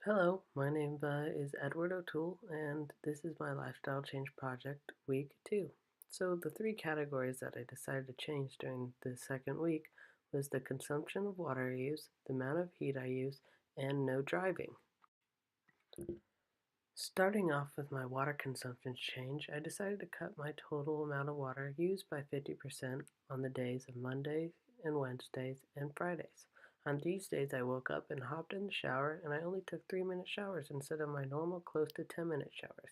Hello, my name is Edward O'Toole, and this is my lifestyle change project, week 2. So, the three categories that I decided to change during the second week was the consumption of water I use, the amount of heat I use, and no driving. Starting off with my water consumption change, I decided to cut my total amount of water used by 50% on the days of Mondays and Wednesdays and Fridays. On these days, I woke up and hopped in the shower, and I only took 3-minute showers instead of my normal close to 10-minute showers.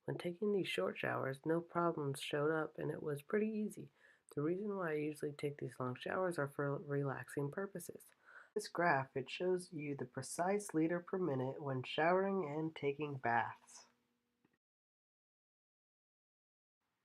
When taking these short showers, no problems showed up, and it was pretty easy. The reason why I usually take these long showers are for relaxing purposes. This graph, it shows you the precise liter per minute when showering and taking baths.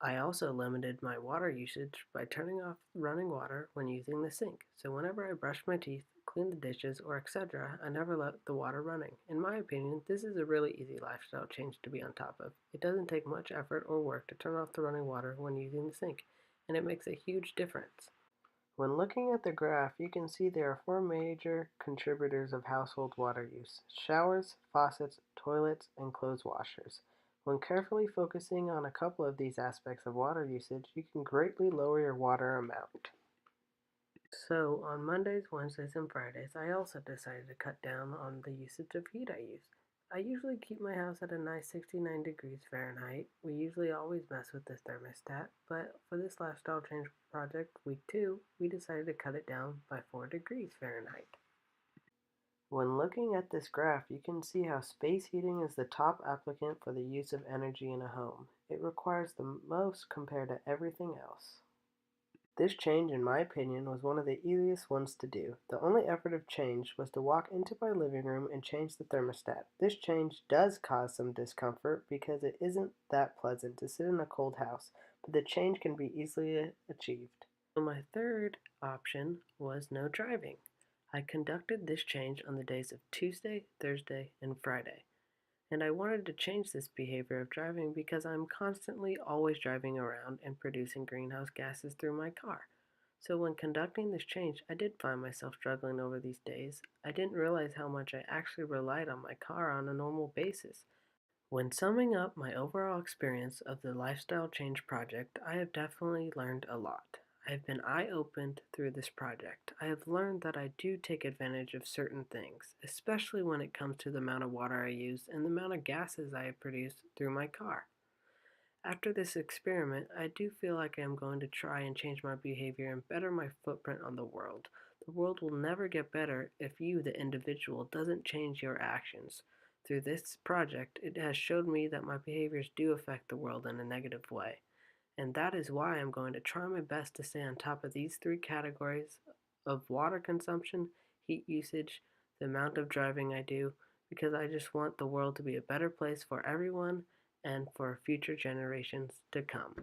I also limited my water usage by turning off running water when using the sink, so whenever I brush my teeth, clean the dishes, or etc., I never let the water running. In my opinion, this is a really easy lifestyle change to be on top of. It doesn't take much effort or work to turn off the running water when using the sink, and it makes a huge difference. When looking at the graph, you can see there are four major contributors of household water use: showers, faucets, toilets, and clothes washers. When carefully focusing on a couple of these aspects of water usage, you can greatly lower your water amount. So, on Mondays, Wednesdays, and Fridays, I also decided to cut down on the usage of heat I use. I usually keep my house at a nice 69 degrees Fahrenheit. We usually always mess with the thermostat, but for this lifestyle change project, week 2, we decided to cut it down by 4 degrees Fahrenheit. When looking at this graph, you can see how space heating is the top applicant for the use of energy in a home. It requires the most compared to everything else. This change, in my opinion, was one of the easiest ones to do. The only effort of change was to walk into my living room and change the thermostat. This change does cause some discomfort because it isn't that pleasant to sit in a cold house, but the change can be easily achieved. So my third option was no driving. I conducted this change on the days of Tuesday, Thursday, and Friday. And I wanted to change this behavior of driving because I'm constantly always driving around and producing greenhouse gases through my car. So when conducting this change, I did find myself struggling over these days. I didn't realize how much I actually relied on my car on a normal basis. When summing up my overall experience of the Lifestyle Change Project, I have definitely learned a lot. I have been eye-opened through this project. I have learned that I do take advantage of certain things, especially when it comes to the amount of water I use and the amount of gases I produce through my car. After this experiment, I do feel like I am going to try and change my behavior and better my footprint on the world. The world will never get better if you, the individual, doesn't change your actions. Through this project, it has showed me that my behaviors do affect the world in a negative way. And that is why I'm going to try my best to stay on top of these three categories of water consumption, heat usage, the amount of driving I do, because I just want the world to be a better place for everyone and for future generations to come.